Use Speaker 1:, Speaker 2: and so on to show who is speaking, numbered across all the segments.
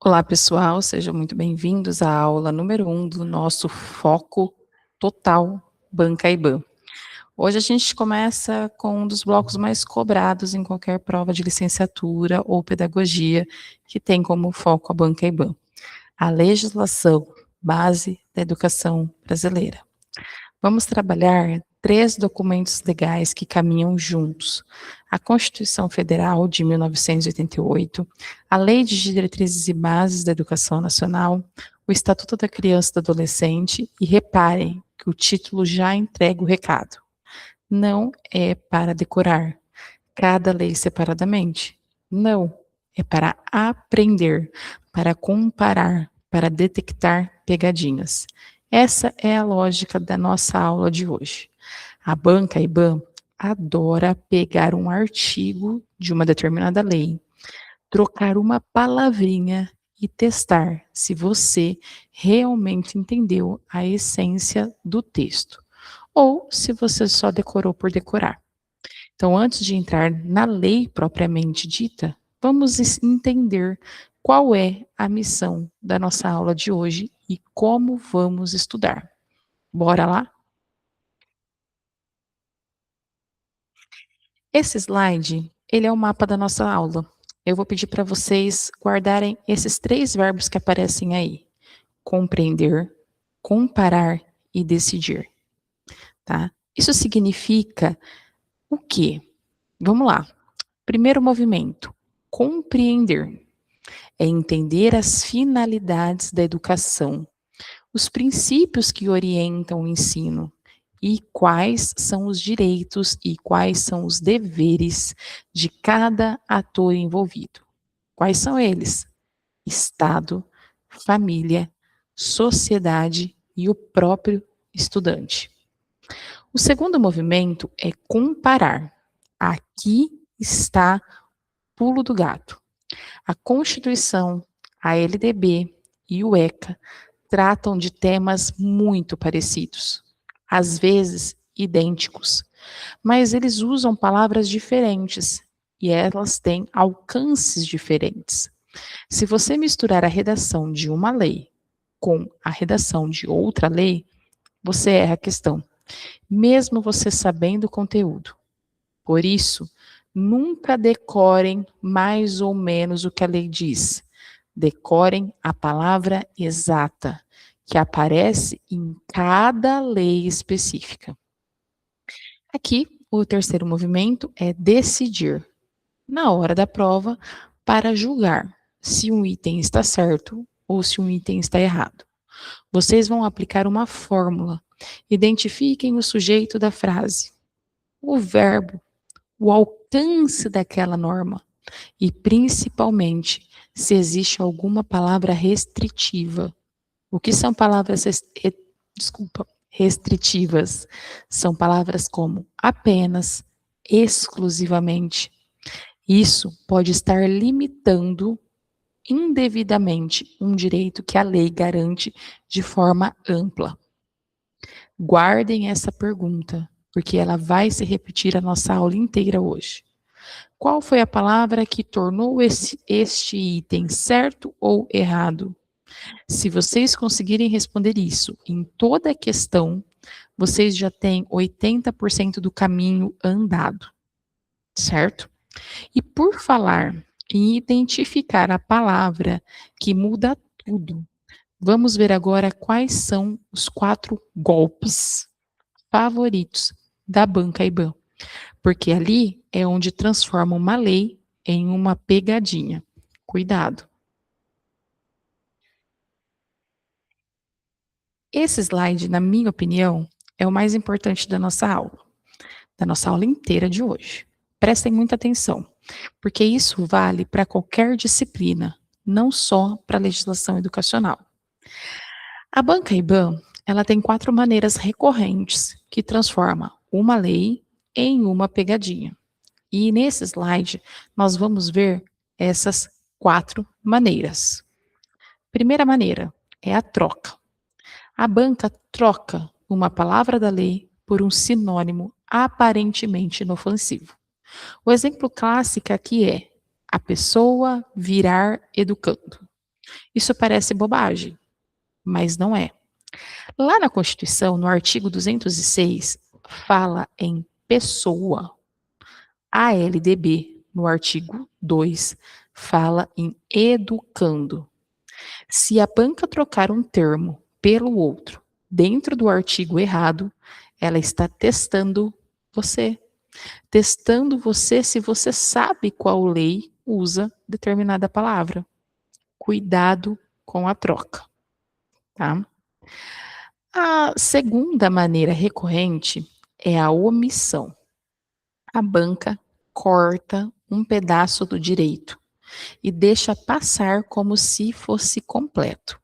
Speaker 1: Olá, pessoal, sejam muito bem-vindos à aula número 1 do nosso Foco Total Banca IBAN. Hoje a gente começa com um dos blocos mais cobrados em qualquer prova de licenciatura ou pedagogia, que tem como foco a Banca IBAN, a legislação base da educação brasileira. Vamos trabalhar 3 documentos legais que caminham juntos: a Constituição Federal de 1988, a Lei de Diretrizes e Bases da Educação Nacional, o Estatuto da Criança e do Adolescente, e reparem que o título já entrega o recado. Não é para decorar cada lei separadamente. Não, é para aprender, para comparar, para detectar pegadinhas. Essa é a lógica da nossa aula de hoje. A banca IBAN adora pegar um artigo de uma determinada lei, trocar uma palavrinha e testar se você realmente entendeu a essência do texto, ou se você só decorou por decorar. Então, antes de entrar na lei propriamente dita, vamos entender qual é a missão da nossa aula de hoje e como vamos estudar. Bora lá? Esse slide, ele é o mapa da nossa aula. Eu vou pedir para vocês guardarem esses 3 verbos que aparecem aí: compreender, comparar e decidir, tá? Isso significa o quê? Vamos lá. Primeiro movimento, compreender. É entender as finalidades da educação, os princípios que orientam o ensino e quais são os direitos e quais são os deveres de cada ator envolvido. Quais são eles? Estado, família, sociedade e o próprio estudante. O segundo movimento é comparar. Aqui está pulo do gato. A Constituição, a LDB e o ECA tratam de temas muito parecidos, às vezes idênticos, mas eles usam palavras diferentes e elas têm alcances diferentes. Se você misturar a redação de uma lei com a redação de outra lei, você erra a questão, mesmo você sabendo o conteúdo. Por isso, nunca decorem mais ou menos o que a lei diz. Decorem a palavra exata, que aparece em cada lei específica. Aqui, o terceiro movimento é decidir, na hora da prova, para julgar se um item está certo ou se um item está errado. Vocês vão aplicar uma fórmula. Identifiquem o sujeito da frase, o verbo, o alcance daquela norma e, principalmente, se existe alguma palavra restritiva. O que são palavras restritivas? São palavras como apenas, exclusivamente. Isso pode estar limitando indevidamente um direito que a lei garante de forma ampla. Guardem essa pergunta, porque ela vai se repetir a nossa aula inteira hoje. Qual foi a palavra que tornou este item certo ou errado? Se vocês conseguirem responder isso em toda a questão, vocês já têm 80% do caminho andado, certo? E por falar em identificar a palavra que muda tudo, vamos ver agora quais são os 4 golpes favoritos da banca IBAN, porque ali é onde transforma uma lei em uma pegadinha. Cuidado! Esse slide, na minha opinião, é o mais importante da nossa aula inteira de hoje. Prestem muita atenção, porque isso vale para qualquer disciplina, não só para a legislação educacional. A banca IBAN, ela tem 4 maneiras recorrentes que transforma uma lei em uma pegadinha. E nesse slide, nós vamos ver essas 4 maneiras. Primeira maneira é a troca. A banca troca uma palavra da lei por um sinônimo aparentemente inofensivo. O exemplo clássico aqui é a pessoa virar educando. Isso parece bobagem, mas não é. Lá na Constituição, no artigo 206, fala em pessoa. A LDB, no artigo 2, fala em educando. Se a banca trocar um termo pelo outro dentro do artigo errado, ela está testando você se você sabe qual lei usa determinada palavra. Cuidado com a troca, tá? A segunda maneira recorrente é a omissão. A banca corta um pedaço do direito e deixa passar como se fosse completo.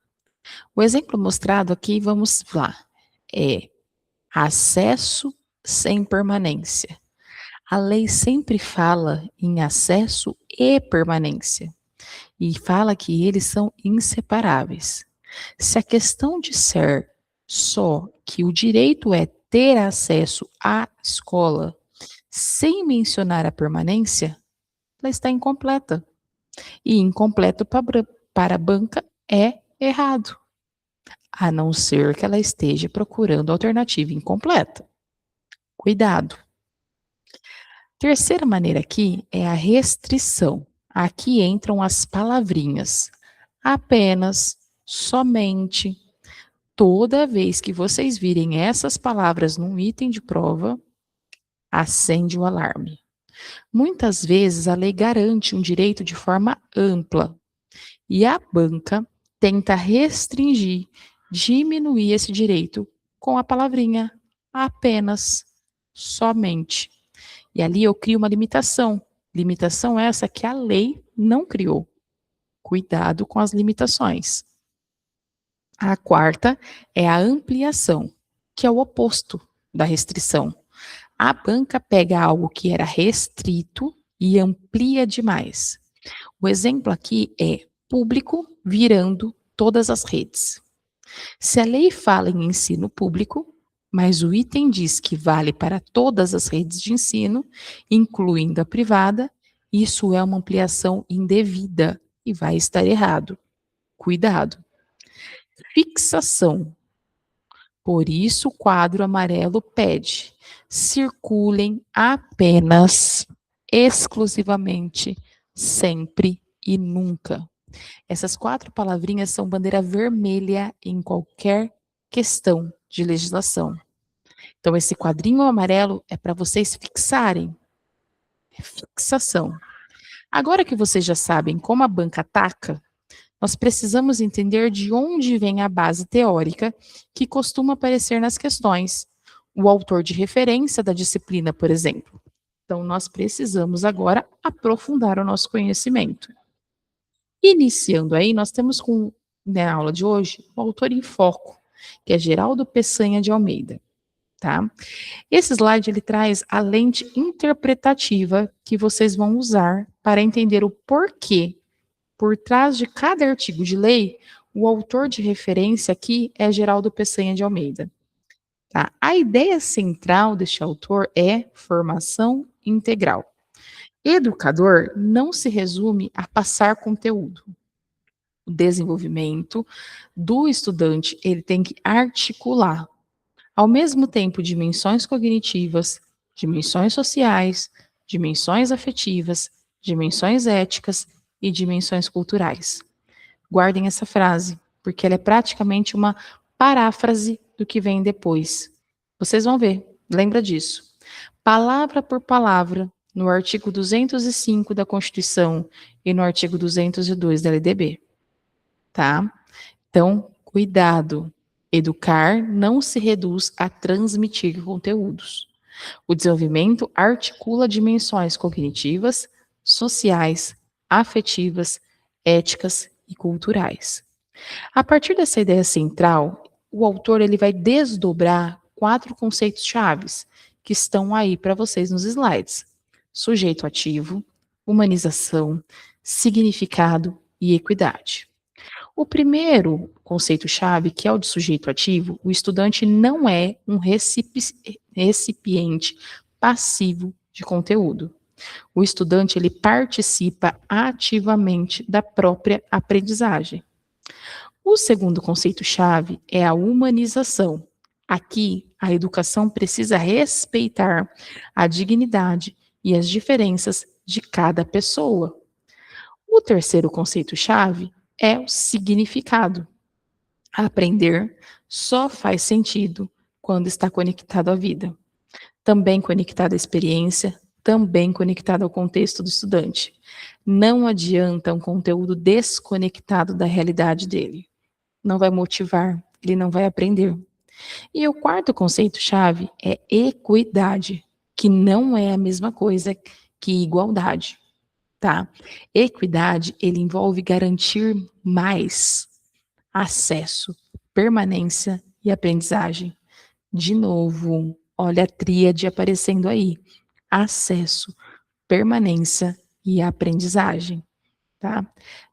Speaker 1: O exemplo mostrado aqui, vamos lá, é acesso sem permanência. A lei sempre fala em acesso e permanência e fala que eles são inseparáveis. Se a questão disser só que o direito é ter acesso à escola, sem mencionar a permanência, ela está incompleta. E incompleto para a banca é errado, a não ser que ela esteja procurando alternativa incompleta. Cuidado. Terceira maneira aqui é a restrição. Aqui entram as palavrinhas. Apenas, somente. Toda vez que vocês virem essas palavras num item de prova, acende o alarme. Muitas vezes a lei garante um direito de forma ampla e a banca tenta restringir, diminuir esse direito com a palavrinha apenas, somente. E ali eu crio uma limitação. Limitação essa que a lei não criou. Cuidado com as limitações. A quarta é a ampliação, que é o oposto da restrição. A banca pega algo que era restrito e amplia demais. O exemplo aqui é público virando todas as redes. Se a lei fala em ensino público, mas o item diz que vale para todas as redes de ensino, incluindo a privada, isso é uma ampliação indevida e vai estar errado. Cuidado. Fixação. Por isso, o quadro amarelo pede: circulem apenas, exclusivamente, sempre e nunca. Essas 4 palavrinhas são bandeira vermelha em qualquer questão de legislação. Então, esse quadrinho amarelo é para vocês fixarem. Fixação. Agora que vocês já sabem como a banca ataca, nós precisamos entender de onde vem a base teórica que costuma aparecer nas questões, o autor de referência da disciplina, por exemplo. Então, nós precisamos agora aprofundar o nosso conhecimento. Iniciando aí, nós temos na aula de hoje o autor em foco, que é Geraldo Peçanha de Almeida. Tá? Esse slide ele traz a lente interpretativa que vocês vão usar para entender o porquê. Por trás de cada artigo de lei, o autor de referência aqui é Geraldo Peçanha de Almeida. Tá? A ideia central deste autor é formação integral. Educador não se resume a passar conteúdo. O desenvolvimento do estudante, ele tem que articular, ao mesmo tempo, dimensões cognitivas, dimensões sociais, dimensões afetivas, dimensões éticas e dimensões culturais. Guardem essa frase, porque ela é praticamente uma paráfrase do que vem depois. Vocês vão ver, lembra disso. Palavra por palavra, no artigo 205 da Constituição e no artigo 202 da LDB. Tá? Então, cuidado. Educar não se reduz a transmitir conteúdos. O desenvolvimento articula dimensões cognitivas, sociais, afetivas, éticas e culturais. A partir dessa ideia central, o autor ele vai desdobrar 4 conceitos chaves que estão aí para vocês nos slides: sujeito ativo, humanização, significado e equidade. O primeiro conceito-chave, que é o de sujeito ativo, o estudante não é um recipiente passivo de conteúdo. O estudante ele participa ativamente da própria aprendizagem. O segundo conceito-chave é a humanização. Aqui, a educação precisa respeitar a dignidade e as diferenças de cada pessoa. O terceiro conceito-chave é o significado. Aprender só faz sentido quando está conectado à vida, também conectado à experiência, também conectado ao contexto do estudante. Não adianta um conteúdo desconectado da realidade dele. Não vai motivar, ele não vai aprender. E o quarto conceito-chave é equidade, que não é a mesma coisa que igualdade, tá? Equidade, ele envolve garantir mais acesso, permanência e aprendizagem. De novo, olha a tríade aparecendo aí: acesso, permanência e aprendizagem, tá?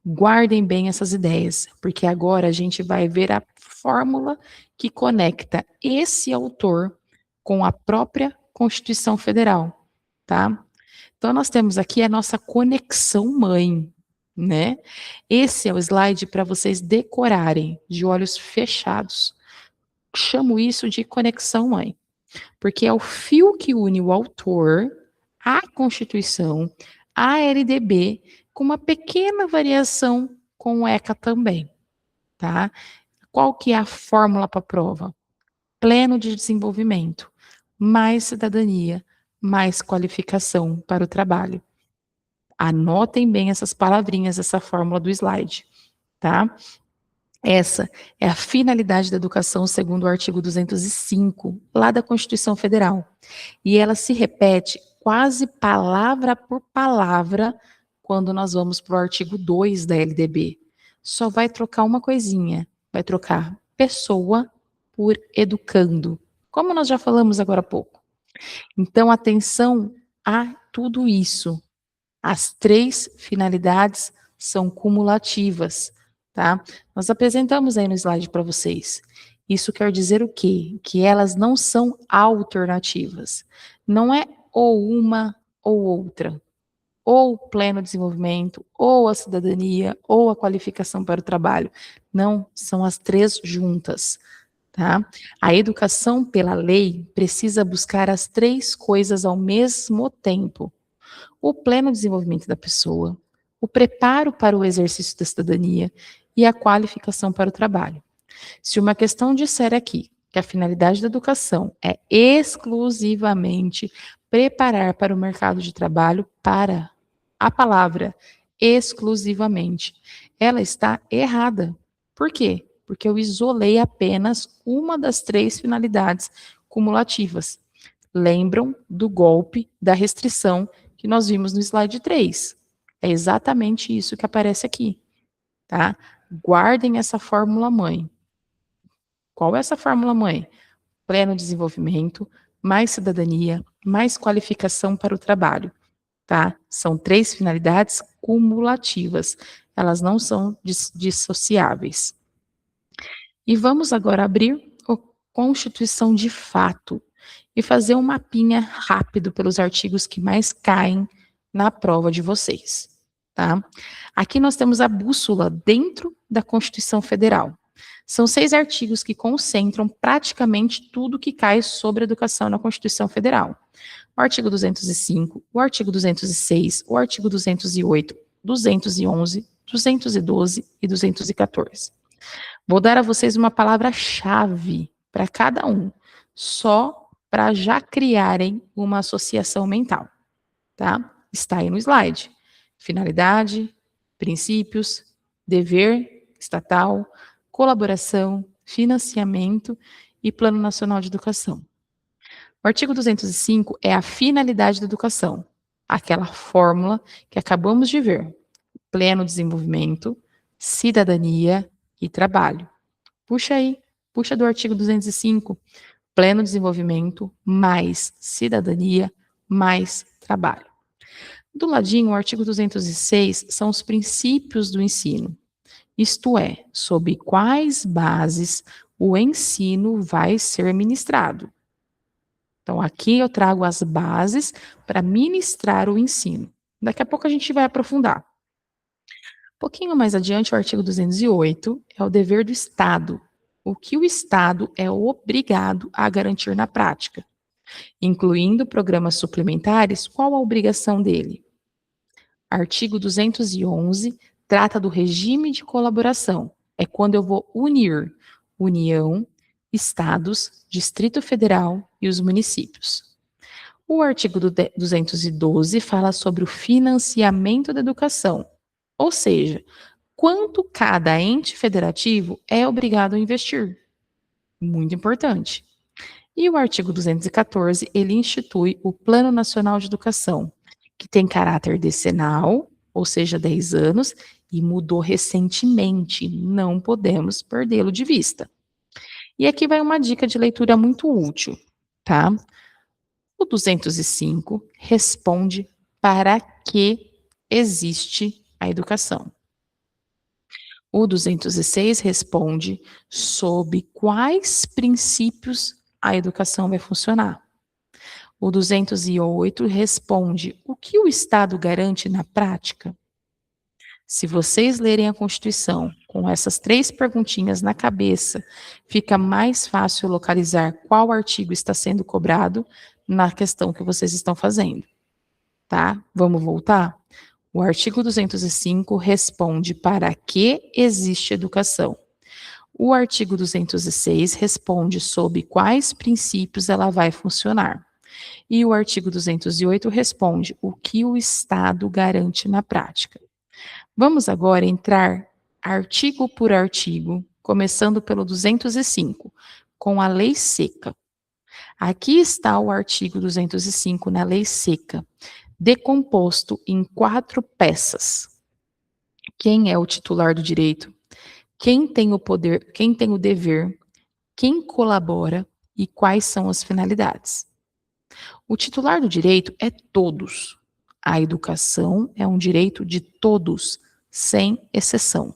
Speaker 1: Guardem bem essas ideias, porque agora a gente vai ver a fórmula que conecta esse autor com a própria Constituição Federal, tá? Então nós temos aqui a nossa conexão mãe, né? Esse é o slide para vocês decorarem de olhos fechados. Chamo isso de conexão mãe, porque é o fio que une o autor, a Constituição, a LDB, com uma pequena variação com o ECA também, tá? Qual que é a fórmula para a prova? Pleno de desenvolvimento, mais cidadania, mais qualificação para o trabalho. Anotem bem essas palavrinhas, essa fórmula do slide, tá? Essa é a finalidade da educação segundo o artigo 205, lá da Constituição Federal. E ela se repete quase palavra por palavra quando nós vamos para o artigo 2 da LDB. Só vai trocar uma coisinha, vai trocar pessoa por educando, como nós já falamos agora há pouco. Então, atenção a tudo isso. As três finalidades são cumulativas, tá? Nós apresentamos aí no slide para vocês. Isso quer dizer o quê? Que elas não são alternativas. Não é ou uma ou outra. Ou o pleno desenvolvimento, ou a cidadania, ou a qualificação para o trabalho. Não, são as três juntas, tá? A educação pela lei precisa buscar as três coisas ao mesmo tempo: o pleno desenvolvimento da pessoa, o preparo para o exercício da cidadania e a qualificação para o trabalho. Se uma questão disser aqui que a finalidade da educação é exclusivamente preparar para o mercado de trabalho, para a palavra exclusivamente, ela está errada. Por quê? Porque eu isolei apenas uma das três finalidades cumulativas. Lembram do golpe da restrição que nós vimos no slide 3. É exatamente isso que aparece aqui, tá? Guardem essa fórmula mãe. Qual é essa fórmula mãe? Pleno desenvolvimento, mais cidadania, mais qualificação para o trabalho, tá? São três finalidades cumulativas. Elas não são dissociáveis. E vamos agora abrir a Constituição de fato e fazer um mapinha rápido pelos artigos que mais caem na prova de vocês, tá? Aqui nós temos a bússola dentro da Constituição Federal. São 6 artigos que concentram praticamente tudo que cai sobre a educação na Constituição Federal. O artigo 205, o artigo 206, o artigo 208, 211, 212 e 214. Vou dar a vocês uma palavra-chave para cada um, só para já criarem uma associação mental, tá? Está aí no slide. Finalidade, princípios, dever estatal, colaboração, financiamento e Plano Nacional de Educação. O artigo 205 é a finalidade da educação, aquela fórmula que acabamos de ver: pleno desenvolvimento, cidadania e trabalho. Puxa aí, puxa do artigo 205, pleno desenvolvimento, mais cidadania, mais trabalho. Do ladinho, o artigo 206 são os princípios do ensino. Isto é, sob quais bases o ensino vai ser ministrado. Então, aqui eu trago as bases para ministrar o ensino. Daqui a pouco a gente vai aprofundar. Pouquinho mais adiante, o artigo 208 é o dever do Estado. O que o Estado é obrigado a garantir na prática, incluindo programas suplementares, qual a obrigação dele? Artigo 211 trata do regime de colaboração. É quando eu vou unir União, Estados, Distrito Federal e os municípios. O artigo 212 fala sobre o financiamento da educação, ou seja, quanto cada ente federativo é obrigado a investir. Muito importante. E o artigo 214, ele institui o Plano Nacional de Educação, que tem caráter decenal, ou seja, 10 anos, e mudou recentemente, não podemos perdê-lo de vista. E aqui vai uma dica de leitura muito útil, tá? O 205 responde para que existe a educação. O 206 responde sob quais princípios a educação vai funcionar. O 208 responde o que o Estado garante na prática. Se vocês lerem a Constituição com essas 3 perguntinhas na cabeça, fica mais fácil localizar qual artigo está sendo cobrado na questão que vocês estão fazendo, tá? Vamos voltar? O artigo 205 responde para que existe educação. O artigo 206 responde sob quais princípios ela vai funcionar. E o artigo 208 responde o que o Estado garante na prática. Vamos agora entrar artigo por artigo, começando pelo 205, com a lei seca. Aqui está o artigo 205 na lei seca, decomposto em 4 peças. Quem é o titular do direito? Quem tem o poder, quem tem o dever, quem colabora e quais são as finalidades. O titular do direito é todos. A educação é um direito de todos, sem exceção.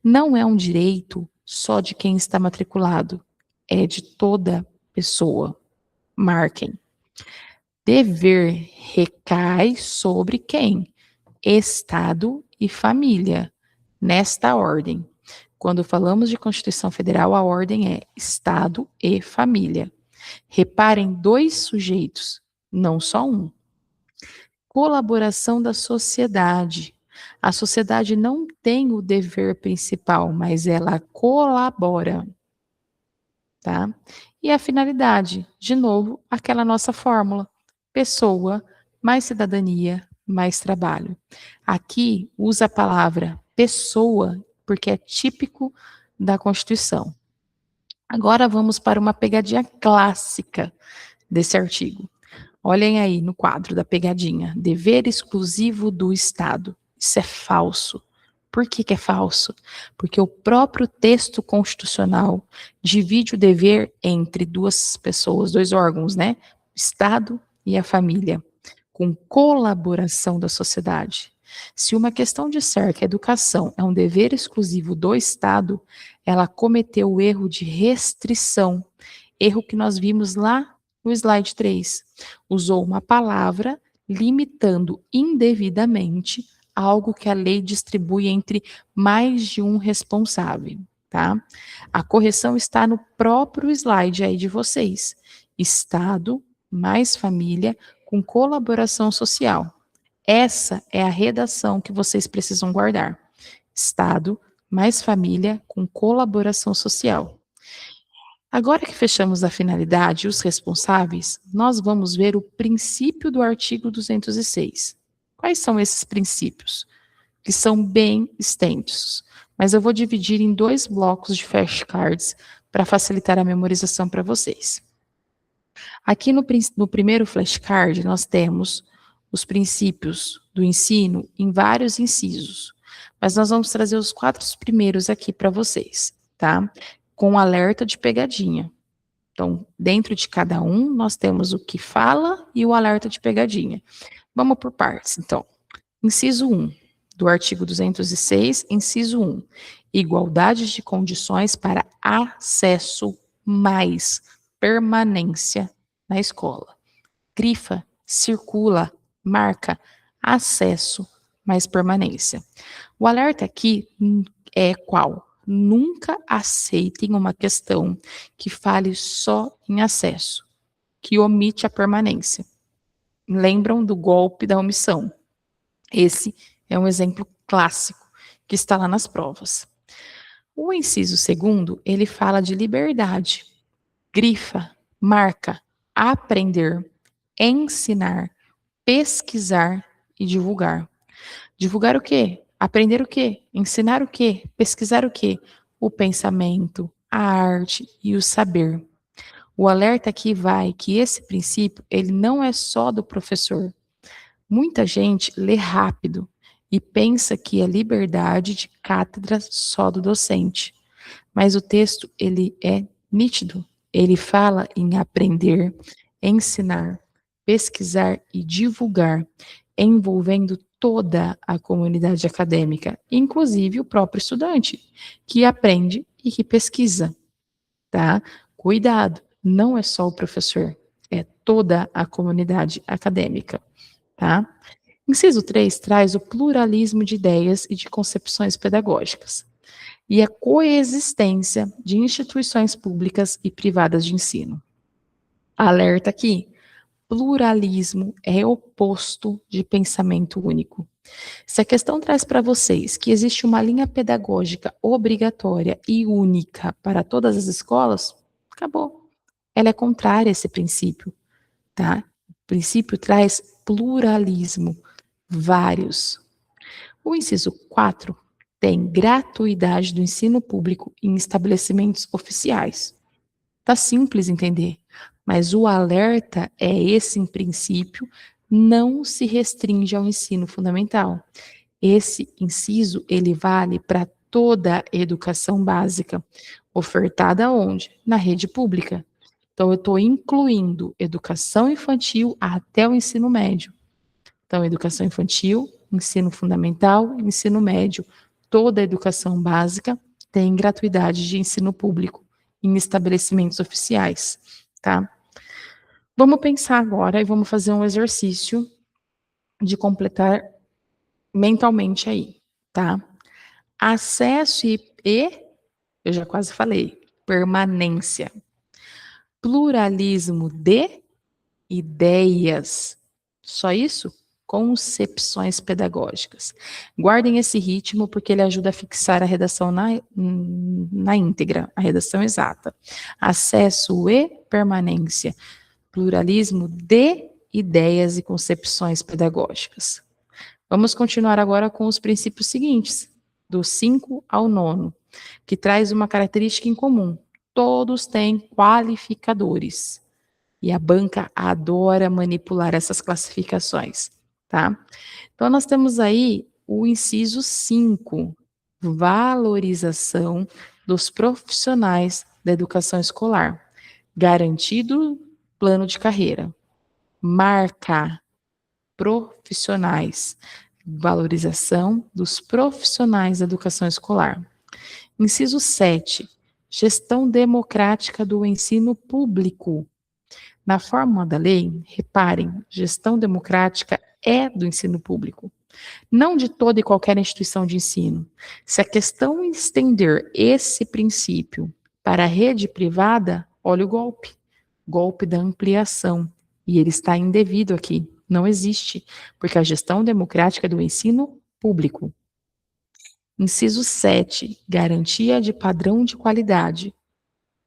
Speaker 1: Não é um direito só de quem está matriculado, é de toda pessoa. Marquem. Dever recai sobre quem? Estado e família, nesta ordem. Quando falamos de Constituição Federal, a ordem é Estado e família. Reparem 2 sujeitos, não só um. Colaboração da sociedade. A sociedade não tem o dever principal, mas ela colabora, tá? E a finalidade, de novo, aquela nossa fórmula: pessoa, mais cidadania, mais trabalho. Aqui usa a palavra pessoa, porque é típico da Constituição. Agora vamos para uma pegadinha clássica desse artigo. Olhem aí no quadro da pegadinha, dever exclusivo do Estado. Isso é falso. Por que que é falso? Porque o próprio texto constitucional divide o dever entre 2 pessoas, 2 órgãos, né? O Estado e a família, com colaboração da sociedade. Se uma questão disser que a educação é um dever exclusivo do Estado, ela cometeu o erro de restrição, erro que nós vimos lá no slide 3. Usou uma palavra limitando indevidamente algo que a lei distribui entre mais de um responsável, tá? A correção está no próprio slide aí de vocês. Estado mais família com colaboração social. Essa é a redação que vocês precisam guardar. Estado mais família com colaboração social. Agora que fechamos a finalidade e os responsáveis, nós vamos ver o princípio do artigo 206. Quais são esses princípios? Que são bem extensos, mas eu vou dividir em 2 blocos de flashcards para facilitar a memorização para vocês. Aqui no primeiro flashcard, nós temos os princípios do ensino em vários incisos, mas nós vamos trazer os 4 primeiros aqui para vocês, tá? Com alerta de pegadinha. Então, dentro de cada um, nós temos o que fala e o alerta de pegadinha. Vamos por partes, então. Inciso 1, do artigo 206, inciso 1. Igualdade de condições para acesso mais permanência na escola. Grifa, circula, marca, acesso mas permanência. O alerta aqui é qual? Nunca aceitem uma questão que fale só em acesso, que omite a permanência. Lembram do golpe da omissão? Esse é um exemplo clássico que está lá nas provas. O inciso segundo, ele fala de liberdade. Grifa, marca, aprender, ensinar, pesquisar e divulgar. Divulgar o quê? Aprender o quê? Ensinar o quê? Pesquisar o quê? O pensamento, a arte e o saber. O alerta aqui vai que esse princípio, ele não é só do professor. Muita gente lê rápido e pensa que é liberdade de cátedra só do docente. Mas o texto, ele é nítido. Ele fala em aprender, ensinar, pesquisar e divulgar, envolvendo toda a comunidade acadêmica, inclusive o próprio estudante, que aprende e que pesquisa, tá? Cuidado, não é só o professor, é toda a comunidade acadêmica, tá? Inciso 3 traz o pluralismo de ideias e de concepções pedagógicas e a coexistência de instituições públicas e privadas de ensino. Alerta aqui, pluralismo é oposto de pensamento único. Se a questão traz para vocês que existe uma linha pedagógica obrigatória e única para todas as escolas, acabou. Ela é contrária a esse princípio, tá? O princípio traz pluralismo, vários. O inciso 4 tem gratuidade do ensino público em estabelecimentos oficiais. Tá simples entender, mas o alerta é esse em princípio não se restringe ao ensino fundamental. Esse inciso ele vale para toda a educação básica, ofertada onde? Na rede pública. Então eu estou incluindo educação infantil até o ensino médio. Então, educação infantil, ensino fundamental, ensino médio, toda a educação básica tem gratuidade de ensino público em estabelecimentos oficiais, tá? Vamos pensar agora e vamos fazer um exercício de completar mentalmente aí, tá? Acesso eu já quase falei, permanência. Pluralismo de ideias. Só isso? Concepções pedagógicas. Guardem esse ritmo porque ele ajuda a fixar a redação na íntegra, a redação exata. Acesso e permanência. Pluralismo de ideias e concepções pedagógicas. Vamos continuar agora com os princípios seguintes, do 5 ao 9, que traz uma característica em comum. Todos têm qualificadores. E a banca adora manipular essas classificações, tá? Então, nós temos aí o inciso 5, valorização dos profissionais da educação escolar, garantido plano de carreira, marca profissionais, valorização dos profissionais da educação escolar. Inciso 7, gestão democrática do ensino público. Na fórmula da lei, reparem, gestão democrática é do ensino público, não de toda e qualquer instituição de ensino. Se a questão estender esse princípio para a rede privada, olha o golpe, golpe da ampliação, e ele está indevido aqui, não existe, porque a gestão democrática é do ensino público. Inciso 7, garantia de padrão de qualidade.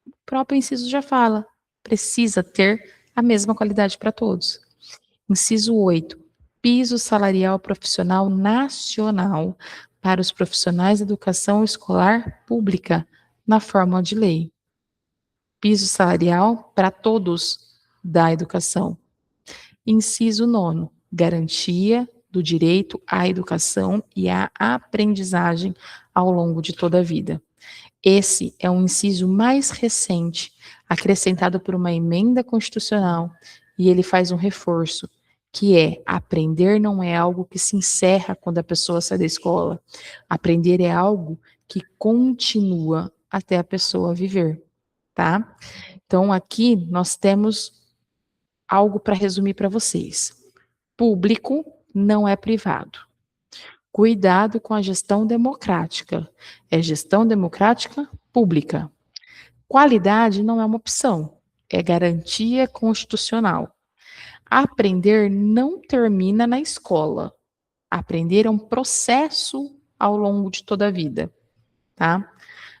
Speaker 1: O próprio inciso já fala, precisa ter a mesma qualidade para todos. Inciso 8, piso salarial profissional nacional para os profissionais da educação escolar pública, na fórmula de lei. Piso salarial para todos da educação. Inciso 9, garantia do direito à educação e à aprendizagem ao longo de toda a vida. Esse é um inciso mais recente, acrescentado por uma emenda constitucional, e ele faz um reforço, que é aprender não é algo que se encerra quando a pessoa sai da escola. Aprender é algo que continua até a pessoa viver, tá? Então, aqui nós temos algo para resumir para vocês. Público não é privado. Cuidado com a gestão democrática. É gestão democrática pública. Qualidade não é uma opção, é garantia constitucional. Aprender não termina na escola. Aprender é um processo ao longo de toda a vida, tá?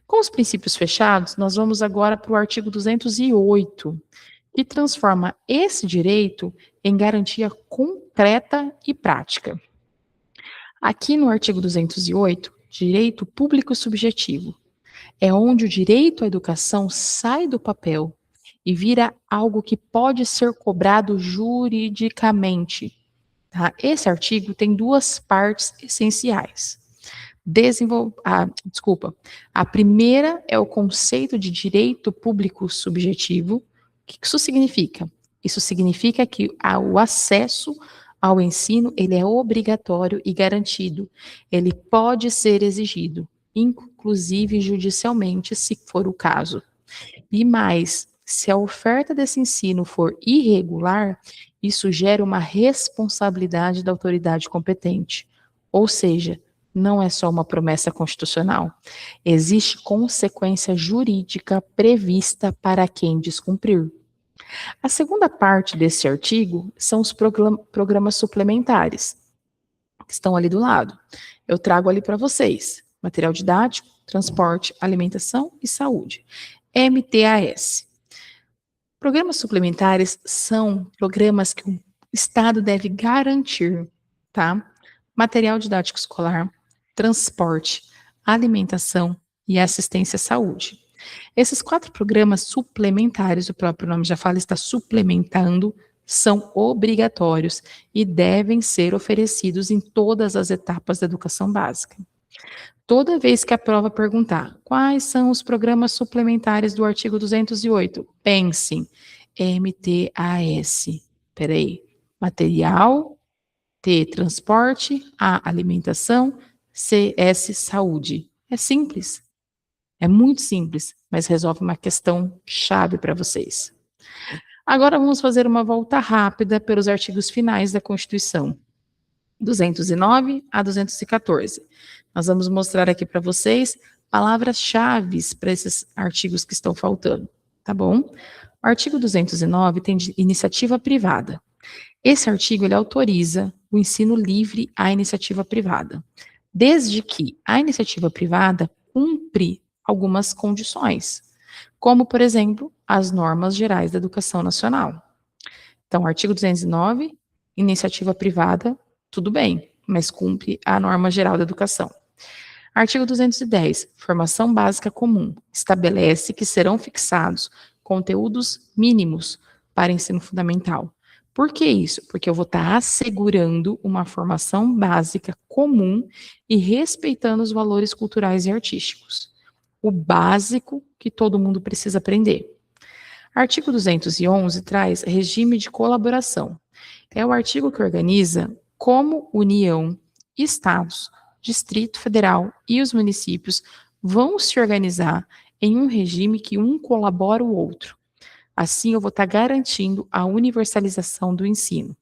Speaker 1: Com os princípios fechados, nós vamos agora para o artigo 208, que transforma esse direito em garantia concreta e prática. Aqui no artigo 208, direito público subjetivo, é onde o direito à educação sai do papel e vira algo que pode ser cobrado juridicamente. Tá? Esse artigo tem duas partes essenciais. A primeira é o conceito de direito público subjetivo. O que isso significa? Isso significa que o acesso ao ensino ele é obrigatório e garantido. Ele pode ser exigido, inclusive judicialmente, se for o caso. E mais, se a oferta desse ensino for irregular, isso gera uma responsabilidade da autoridade competente. Ou seja, não é só uma promessa constitucional. Existe consequência jurídica prevista para quem descumprir. A segunda parte desse artigo são os programas suplementares, que estão ali do lado. Eu trago ali para vocês: material didático, transporte, alimentação e saúde. MTAS. Programas suplementares são programas que o Estado deve garantir, tá? Material didático escolar, transporte, alimentação e assistência à saúde. Esses 4 programas suplementares, o próprio nome já fala, está suplementando, são obrigatórios e devem ser oferecidos em todas as etapas da educação básica. Toda vez que a prova perguntar quais são os programas suplementares do artigo 208, pensem, MTAS. Peraí, material, T, transporte, A, alimentação, CS, saúde. É simples. É muito simples, mas resolve uma questão chave para vocês. Agora vamos fazer uma volta rápida pelos artigos finais da Constituição, 209 a 214. Nós vamos mostrar aqui para vocês palavras-chave para esses artigos que estão faltando, tá bom? O artigo 209 tem de iniciativa privada. Esse artigo ele autoriza o ensino livre à iniciativa privada, desde que a iniciativa privada cumpre algumas condições, como, por exemplo, as normas gerais da educação nacional. Então, artigo 209, iniciativa privada, tudo bem, mas cumpre a norma geral da educação. Artigo 210, formação básica comum, estabelece que serão fixados conteúdos mínimos para ensino fundamental. Por que isso? Porque eu vou estar assegurando uma formação básica comum e respeitando os valores culturais e artísticos. O básico que todo mundo precisa aprender. Artigo 211 traz regime de colaboração. É o artigo que organiza como União, Estados, Distrito Federal e os municípios vão se organizar em um regime que um colabora o outro. Assim, eu vou estar garantindo a universalização do ensino.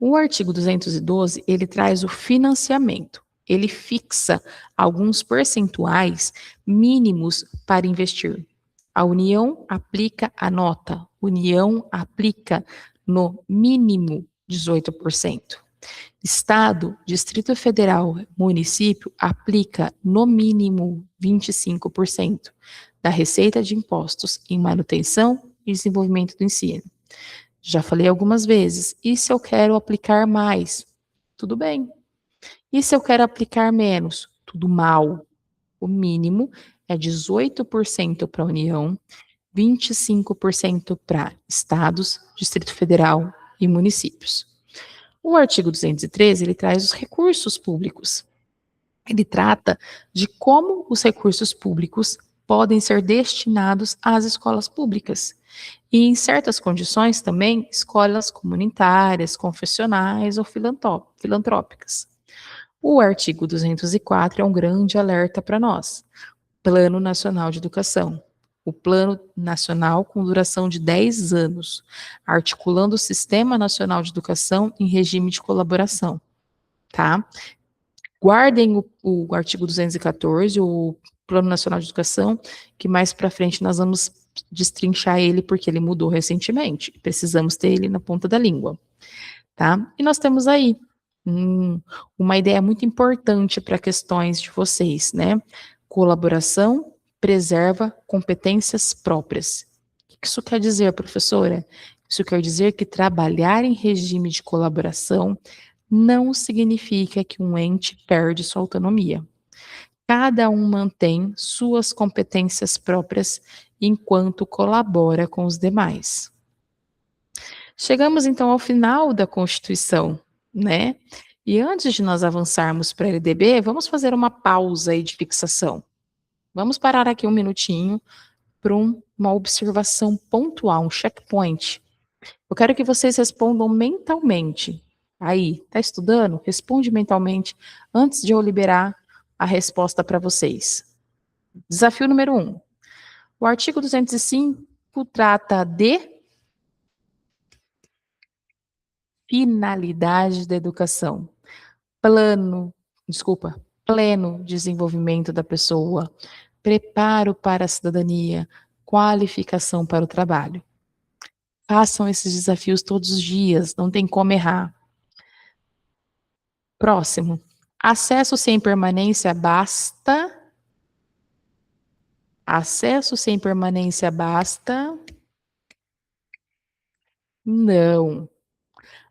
Speaker 1: O artigo 212, ele traz o financiamento. Ele fixa alguns percentuais mínimos para investir. A União aplica a nota. União aplica no mínimo 18%. Estado, Distrito Federal, município aplica no mínimo 25% da receita de impostos em manutenção e desenvolvimento do ensino. Já falei algumas vezes, e se eu quero aplicar mais? Tudo bem. E se eu quero aplicar menos? Tudo mal. O mínimo é 18% para a União, 25% para estados, Distrito Federal e municípios. O artigo 213, ele traz os recursos públicos. Ele trata de como os recursos públicos podem ser destinados às escolas públicas. E, em certas condições, também, escolas comunitárias, confessionais ou filantrópicas. O artigo 204 é um grande alerta para nós. Plano Nacional de Educação. O Plano Nacional com duração de 10 anos, articulando o Sistema Nacional de Educação em regime de colaboração, tá? Guardem o artigo 214, o Plano Nacional de Educação, que mais para frente nós vamos destrinchar ele, porque ele mudou recentemente. Precisamos ter ele na ponta da língua, tá? E nós temos aí uma ideia muito importante para questões de vocês, né? Colaboração preserva competências próprias. O que isso quer dizer, professora? Isso quer dizer que trabalhar em regime de colaboração não significa que um ente perde sua autonomia. Cada um mantém suas competências próprias enquanto colabora com os demais. Chegamos então ao final da Constituição, né? E antes de nós avançarmos para a LDB, vamos fazer uma pausa aí de fixação. Vamos parar aqui um minutinho para uma observação pontual, um checkpoint. Eu quero que vocês respondam mentalmente. Aí, tá estudando? Responde mentalmente antes de eu liberar a resposta para vocês. Desafio número 1. O artigo 205 trata de finalidade da educação. Pleno desenvolvimento da pessoa, preparo para a cidadania, qualificação para o trabalho. Façam esses desafios todos os dias, não tem como errar. Próximo. Acesso sem permanência basta. Acesso sem permanência basta. Não.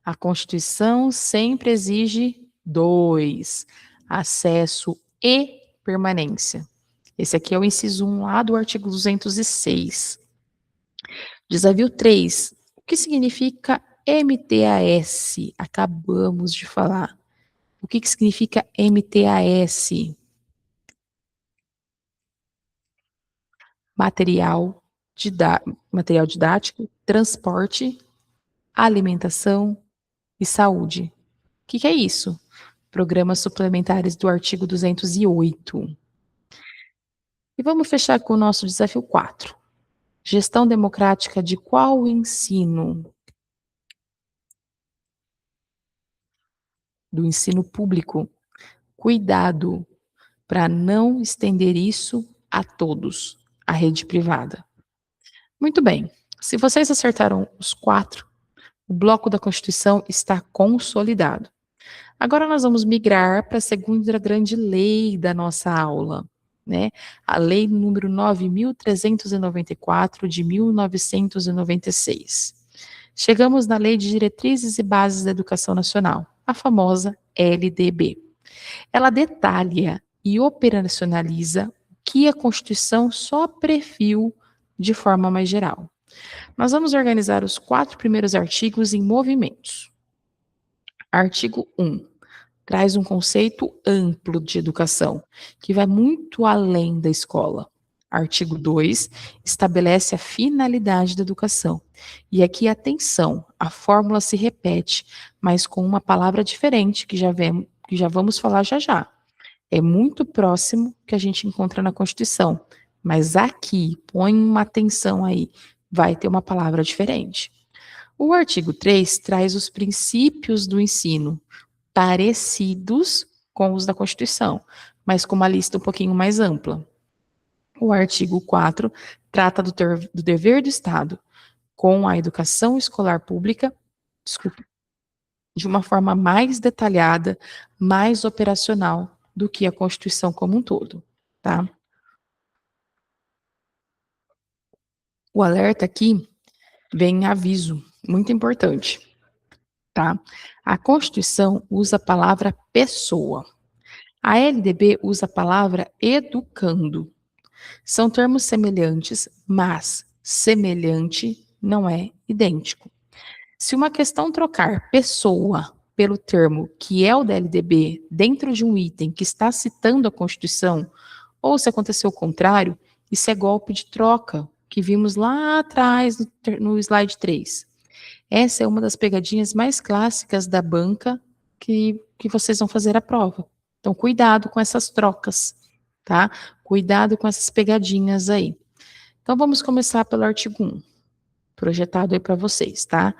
Speaker 1: A Constituição sempre exige 2: acesso e permanência. Esse aqui é o inciso 1 lá do artigo 206. Desafio 3. O que significa MTAS? Acabamos de falar. O que significa MTAS? Material didático, transporte, alimentação e saúde. O que é isso? Programas suplementares do artigo 208. E vamos fechar com o nosso desafio 4. Gestão democrática de qual ensino? Do ensino público. Cuidado para não estender isso a todos, a rede privada. Muito bem. Se vocês acertaram os 4, o bloco da Constituição está consolidado. Agora nós vamos migrar para a segunda grande lei da nossa aula, né? A lei número 9.394 de 1996. Chegamos na Lei de Diretrizes e Bases da Educação Nacional, a famosa LDB. Ela detalha e operacionaliza o que a Constituição só previu de forma mais geral. Nós vamos organizar os 4 primeiros artigos em movimentos. Artigo 1. Traz um conceito amplo de educação, que vai muito além da escola. Artigo 2 estabelece a finalidade da educação. E aqui, atenção, a fórmula se repete, mas com uma palavra diferente, que já vamos falar já já. É muito próximo que a gente encontra na Constituição, mas aqui, põe uma atenção aí, vai ter uma palavra diferente. O artigo 3 traz os princípios do ensino, parecidos com os da Constituição, mas com uma lista um pouquinho mais ampla. O artigo 4 trata do dever do Estado com a educação escolar pública, de uma forma mais detalhada, mais operacional do que a Constituição como um todo, tá? O alerta aqui vem em aviso, muito importante, tá? A Constituição usa a palavra pessoa. A LDB usa a palavra educando. São termos semelhantes, mas semelhante não é idêntico. Se uma questão trocar pessoa pelo termo que é o da LDB dentro de um item que está citando a Constituição, ou se acontecer o contrário, isso é golpe de troca, que vimos lá atrás no slide 3. Essa é uma das pegadinhas mais clássicas da banca que vocês vão fazer a prova. Então, cuidado com essas trocas, tá? Cuidado com essas pegadinhas aí. Então, vamos começar pelo artigo 1, projetado aí para vocês, tá?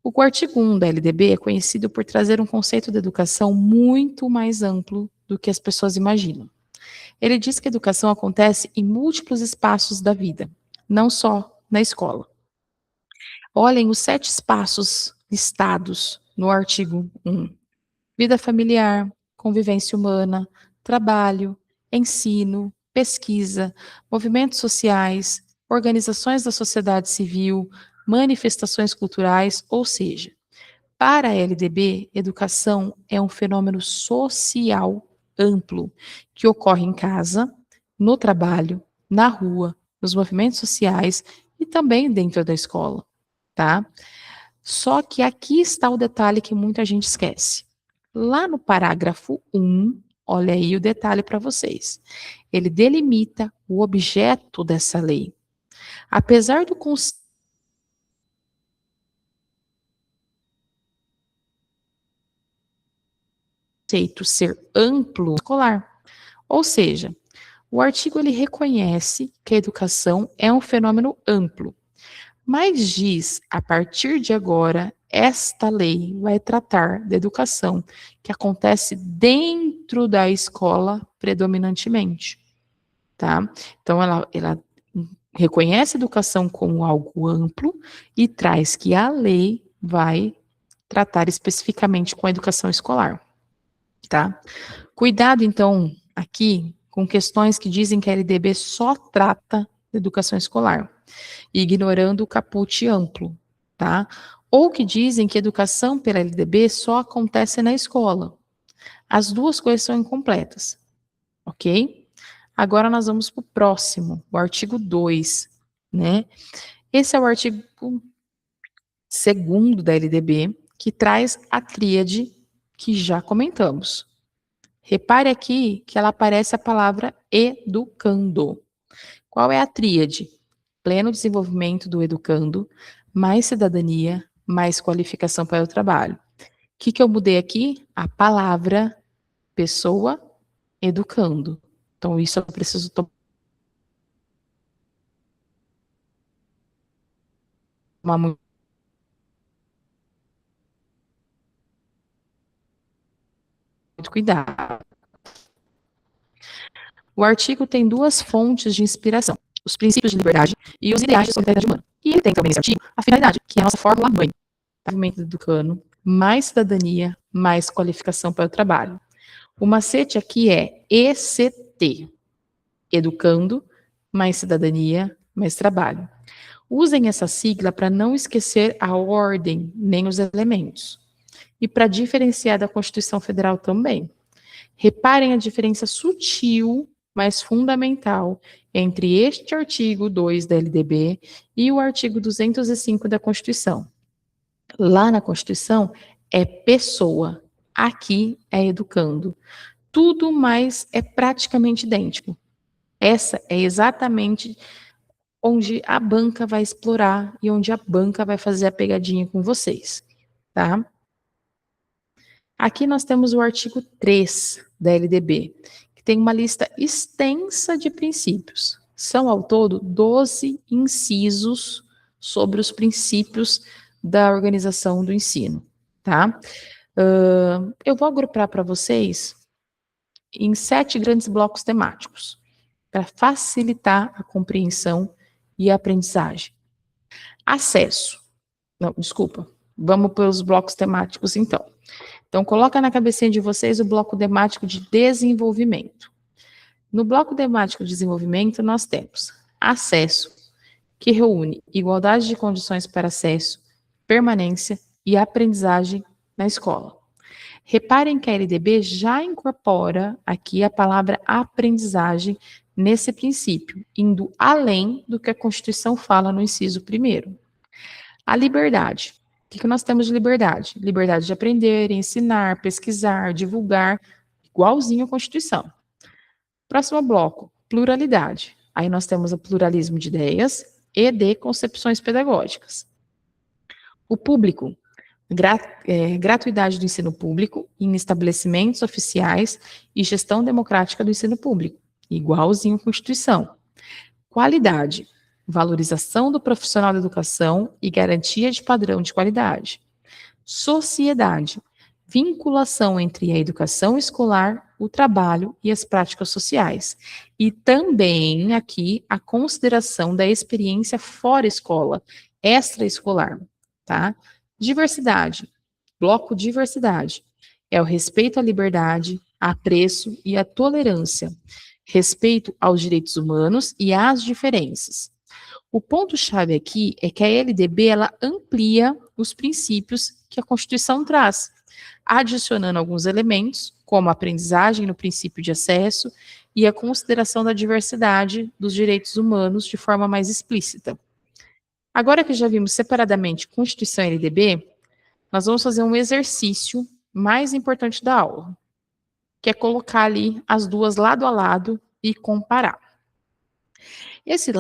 Speaker 1: O artigo 1 da LDB é conhecido por trazer um conceito de educação muito mais amplo do que as pessoas imaginam. Ele diz que a educação acontece em múltiplos espaços da vida, não só na escola. Olhem os 7 espaços listados no artigo 1. Vida familiar, convivência humana, trabalho, ensino, pesquisa, movimentos sociais, organizações da sociedade civil, manifestações culturais, ou seja, para a LDB, educação é um fenômeno social amplo que ocorre em casa, no trabalho, na rua, nos movimentos sociais e também dentro da escola, tá? Só que aqui está o detalhe que muita gente esquece. Lá no parágrafo 1, olha aí o detalhe para vocês. Ele delimita o objeto dessa lei. Apesar do conceito ser amplo, escolar, ou seja, o artigo ele reconhece que a educação é um fenômeno amplo, mas diz, a partir de agora, esta lei vai tratar da educação que acontece dentro da escola predominantemente, tá? Então, ela reconhece a educação como algo amplo e traz que a lei vai tratar especificamente com a educação escolar, tá? Cuidado, então, aqui com questões que dizem que a LDB só trata da educação escolar, ignorando o caput amplo, tá? Ou que dizem que educação pela LDB só acontece na escola. As duas coisas são incompletas, ok? Agora nós vamos para o próximo, o artigo 2, né? Esse é o artigo 2º da LDB, que traz a tríade que já comentamos. Repare aqui que ela aparece a palavra educando. Qual é a tríade? Pleno desenvolvimento do educando, mais cidadania, mais qualificação para o trabalho. O que eu mudei aqui? A palavra pessoa educando. Então, isso eu preciso tomar muito cuidado. O artigo tem 2 fontes de inspiração: os princípios de liberdade e os ideais de solidariedade humana. E ele tem também nesse artigo a finalidade, que é a nossa fórmula mãe. Movimento educando, mais cidadania, mais qualificação para o trabalho. O macete aqui é ECT, educando, mais cidadania, mais trabalho. Usem essa sigla para não esquecer a ordem, nem os elementos. E para diferenciar da Constituição Federal também. Reparem a diferença sutil, mas fundamental, entre este artigo 2 da LDB e o artigo 205 da Constituição. Lá na Constituição é pessoa, aqui é educando. Tudo mais é praticamente idêntico. Essa é exatamente onde a banca vai explorar e onde a banca vai fazer a pegadinha com vocês, tá? Aqui nós temos o artigo 3 da LDB, que tem uma lista extensa de princípios. São, ao todo, 12 incisos sobre os princípios da organização do ensino, tá? Eu vou agrupar para vocês em 7 grandes blocos temáticos, para facilitar a compreensão e a aprendizagem. Acesso. Não, desculpa. Vamos para os blocos temáticos, então. Então, coloca na cabecinha de vocês o bloco temático de desenvolvimento. No bloco temático de desenvolvimento, nós temos acesso, que reúne igualdade de condições para acesso, permanência e aprendizagem na escola. Reparem que a LDB já incorpora aqui a palavra aprendizagem nesse princípio, indo além do que a Constituição fala no inciso 1º. A liberdade. O que nós temos de liberdade? Liberdade de aprender, ensinar, pesquisar, divulgar, igualzinho à Constituição. Próximo bloco, pluralidade. Aí nós temos o pluralismo de ideias e de concepções pedagógicas. O público, gratuidade do ensino público em estabelecimentos oficiais e gestão democrática do ensino público, igualzinho à Constituição. Qualidade, valorização do profissional da educação e garantia de padrão de qualidade. Sociedade, vinculação entre a educação escolar, o trabalho e as práticas sociais. E também aqui a consideração da experiência fora escola, extraescolar, tá? Diversidade, bloco diversidade, é o respeito à liberdade, apreço e à tolerância, respeito aos direitos humanos e às diferenças. O ponto-chave aqui é que a LDB ela amplia os princípios que a Constituição traz, adicionando alguns elementos, como a aprendizagem no princípio de acesso e a consideração da diversidade dos direitos humanos de forma mais explícita. Agora que já vimos separadamente Constituição e LDB, nós vamos fazer um exercício mais importante da aula, que é colocar ali as duas lado a lado e comparar. Esse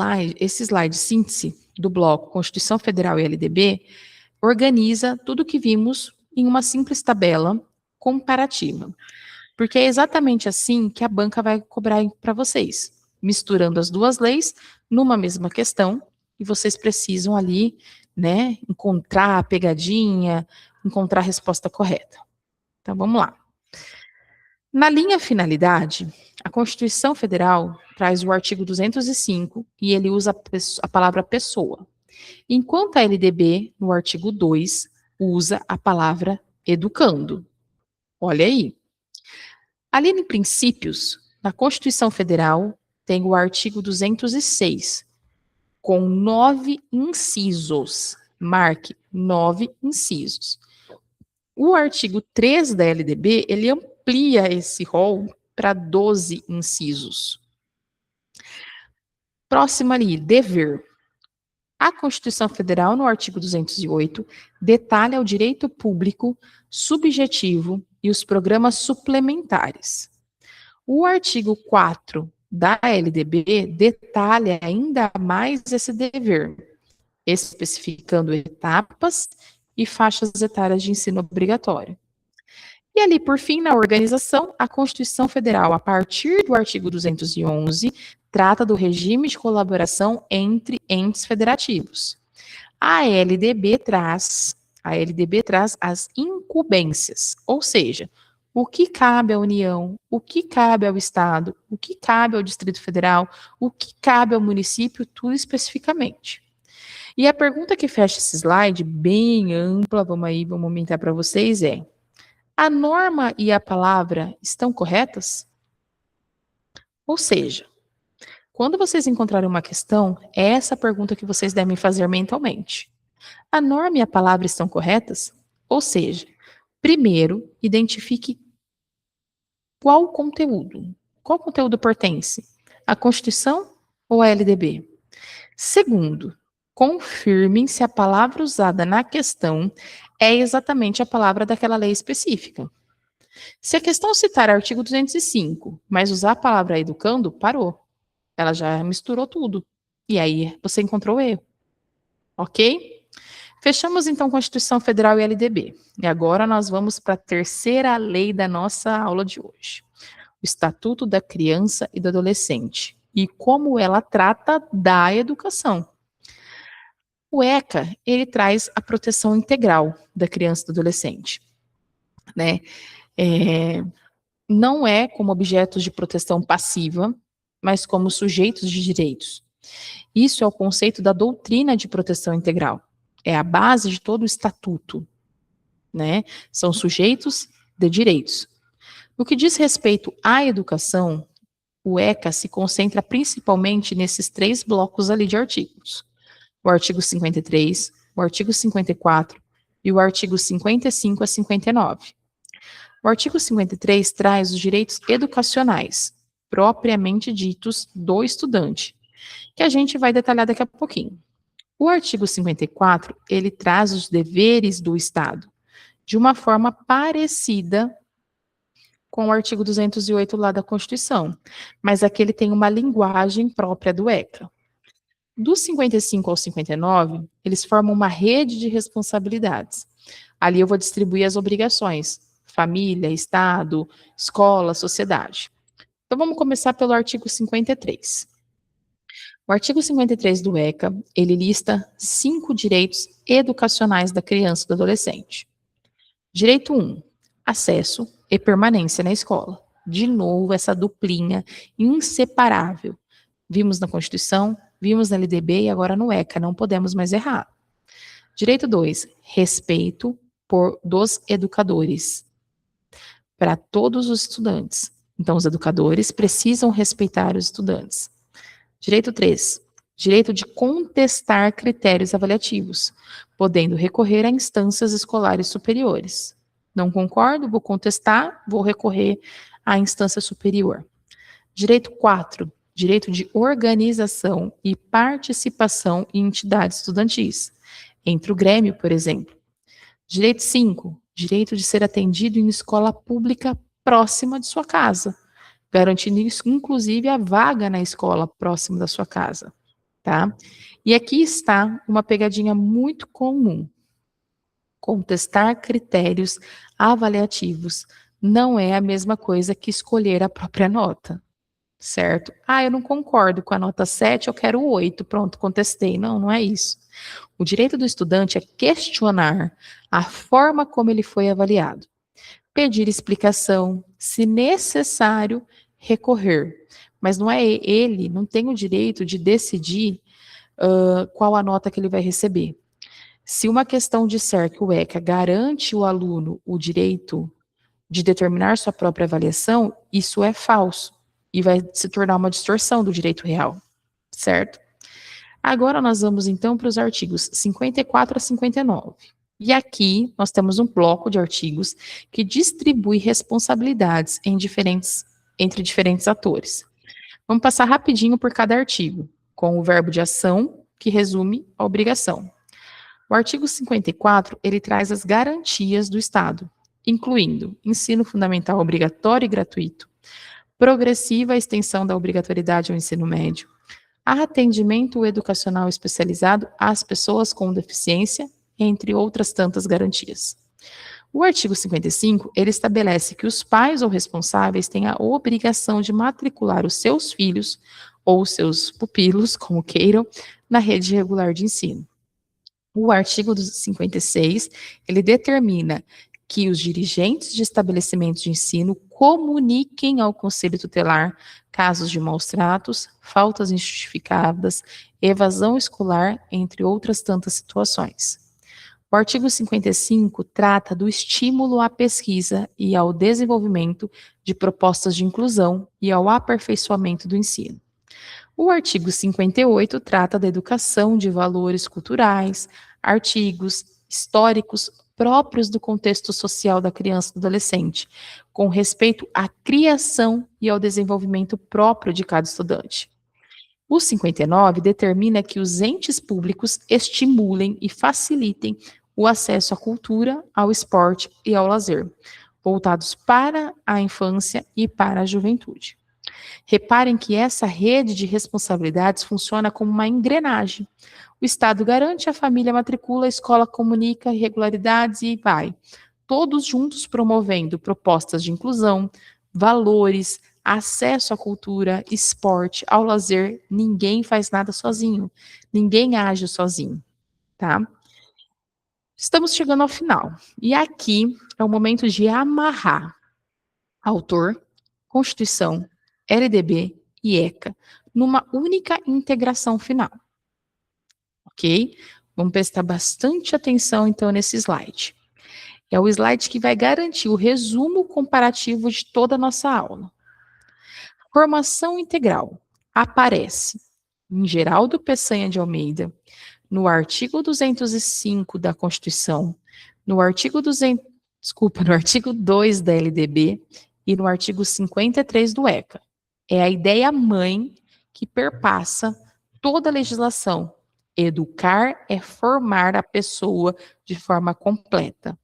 Speaker 1: slide síntese do bloco Constituição Federal e LDB organiza tudo o que vimos em uma simples tabela comparativa, porque é exatamente assim que a banca vai cobrar para vocês, misturando as duas leis numa mesma questão, e vocês precisam ali, né, encontrar a pegadinha, encontrar a resposta correta. Então, vamos lá. Na linha finalidade, a Constituição Federal traz o artigo 205 e ele usa a palavra pessoa, enquanto a LDB, no artigo 2, usa a palavra educando. Olha aí. Ali em princípios, na Constituição Federal, tem o artigo 206, com 9 incisos. Marque 9 incisos. O artigo 3 da LDB, ele amplia esse rol para 12 incisos. Próximo ali, dever. A Constituição Federal, no artigo 208, detalha o direito público subjetivo e os programas suplementares. O artigo 4 da LDB detalha ainda mais esse dever, especificando etapas e faixas etárias de ensino obrigatório. E ali, por fim, na organização, a Constituição Federal, a partir do artigo 211, trata do regime de colaboração entre entes federativos. A LDB traz as incumbências, ou seja, o que cabe à União, o que cabe ao Estado, o que cabe ao Distrito Federal, o que cabe ao município, tudo especificamente. E a pergunta que fecha esse slide, bem ampla, vamos aumentar para vocês, é: a norma e a palavra estão corretas? Ou seja, quando vocês encontrarem uma questão, é essa pergunta que vocês devem fazer mentalmente. A norma e a palavra estão corretas? Ou seja, primeiro, identifique qual conteúdo pertence à Constituição ou à LDB. Segundo, confirmem se a palavra usada na questão é exatamente a palavra daquela lei específica. Se a questão citar artigo 205, mas usar a palavra educando, parou. Ela já misturou tudo. E aí você encontrou o erro. Ok? Fechamos então Constituição Federal e LDB. E agora nós vamos para a terceira lei da nossa aula de hoje. O Estatuto da Criança e do Adolescente. E como ela trata da educação. O ECA, ele traz a proteção integral da criança e do adolescente, né? Não é como objetos de proteção passiva, mas como sujeitos de direitos. Isso é o conceito da doutrina de proteção integral. É a base de todo o estatuto, né? São sujeitos de direitos. No que diz respeito à educação, o ECA se concentra principalmente nesses 3 blocos ali de artigos. O artigo 53, o artigo 54 e o artigo 55 a 59. O artigo 53 traz os direitos educacionais, propriamente ditos do estudante, que a gente vai detalhar daqui a pouquinho. O artigo 54, ele traz os deveres do Estado, de uma forma parecida com o artigo 208 lá da Constituição, mas aqui ele tem uma linguagem própria do ECA. Dos 55 ao 59, eles formam uma rede de responsabilidades. Ali eu vou distribuir as obrigações, família, Estado, escola, sociedade. Então vamos começar pelo artigo 53. O artigo 53 do ECA, ele lista 5 direitos educacionais da criança e do adolescente. Direito 1, acesso e permanência na escola. De novo, essa duplinha inseparável. Vimos na Constituição, vimos na LDB e agora no ECA, não podemos mais errar. Direito 2, respeito dos educadores para todos os estudantes. Então, os educadores precisam respeitar os estudantes. Direito 3, direito de contestar critérios avaliativos, podendo recorrer a instâncias escolares superiores. Não concordo, vou contestar, vou recorrer à instância superior. Direito 4, direito de organização e participação em entidades estudantis, entre o Grêmio, por exemplo. Direito 5, direito de ser atendido em escola pública próxima de sua casa, garantindo inclusive a vaga na escola próxima da sua casa, tá? E aqui está uma pegadinha muito comum. Contestar critérios avaliativos não é a mesma coisa que escolher a própria nota, certo? Ah, eu não concordo com a nota 7, eu quero 8, pronto, contestei. Não, não é isso. O direito do estudante é questionar a forma como ele foi avaliado, pedir explicação, se necessário, recorrer. Mas não é ele, não tem o direito de decidir qual a nota que ele vai receber. Se uma questão disser que o ECA garante ao aluno o direito de determinar sua própria avaliação, isso é falso e vai se tornar uma distorção do direito real, certo? Agora nós vamos então para os artigos 54 a 59. E aqui nós temos um bloco de artigos que distribui responsabilidades entre diferentes atores. Vamos passar rapidinho por cada artigo, com o verbo de ação, que resume a obrigação. O artigo 54, ele traz as garantias do Estado, incluindo ensino fundamental obrigatório e gratuito, progressiva extensão da obrigatoriedade ao ensino médio, atendimento educacional especializado às pessoas com deficiência, entre outras tantas garantias. O artigo 55, ele estabelece que os pais ou responsáveis têm a obrigação de matricular os seus filhos ou seus pupilos, como queiram, na rede regular de ensino. O artigo 56, ele determina que os dirigentes de estabelecimentos de ensino comuniquem ao Conselho Tutelar casos de maus tratos, faltas injustificadas, evasão escolar, entre outras tantas situações. O artigo 55 trata do estímulo à pesquisa e ao desenvolvimento de propostas de inclusão e ao aperfeiçoamento do ensino. O artigo 58 trata da educação de valores culturais, artigos históricos próprios do contexto social da criança e do adolescente, com respeito à criação e ao desenvolvimento próprio de cada estudante. O 59 determina que os entes públicos estimulem e facilitem o acesso à cultura, ao esporte e ao lazer, voltados para a infância e para a juventude. Reparem que essa rede de responsabilidades funciona como uma engrenagem. O Estado garante, a família matricula, a escola comunica irregularidades e vai. Todos juntos promovendo propostas de inclusão, valores, acesso à cultura, esporte, ao lazer. Ninguém faz nada sozinho. Ninguém age sozinho, tá? Estamos chegando ao final. E aqui é o momento de amarrar autor, Constituição, LDB e ECA numa única integração final. Ok? Vamos prestar bastante atenção, então, nesse slide. É o slide que vai garantir o resumo comparativo de toda a nossa aula. Formação integral aparece em Geraldo Peçanha de Almeida, no artigo 205 da Constituição, no artigo 2 da LDB e no artigo 53 do ECA. É a ideia mãe que perpassa toda a legislação. Educar é formar a pessoa de forma completa,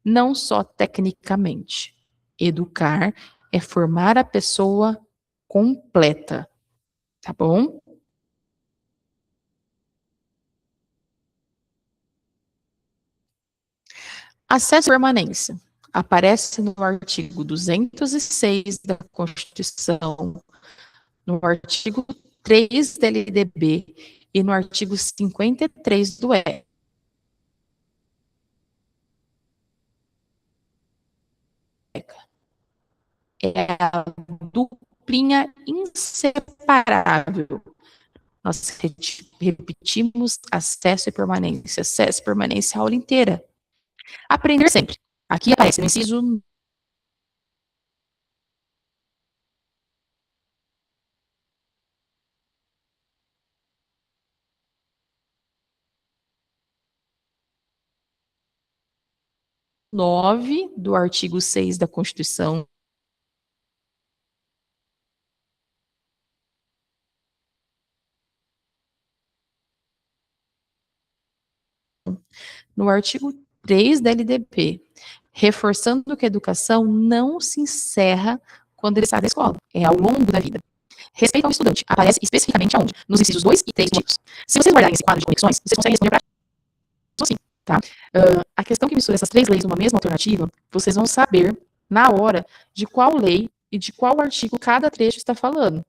Speaker 1: não só tecnicamente. Educar é formar a pessoa completa, tá bom? Acesso e permanência. Aparece no artigo 206 da Constituição, no artigo 3 da LDB e no artigo 53 do ECA. é a duplinha inseparável. Nós repetimos acesso e permanência a aula inteira. Aprender sempre. Aqui aparece no inciso 9 do artigo 6 da Constituição. No artigo 3 da LDP, reforçando que a educação não se encerra quando ele sai da escola, é ao longo da vida. Respeito ao estudante aparece especificamente aonde? Nos incisos 2 e 3 do artigo. Se vocês guardarem esse quadro de conexões, vocês conseguem responder para assim, tá? A questão que mistura essas 3 leis numa mesma alternativa, vocês vão saber na hora de qual lei e de qual artigo cada trecho está falando,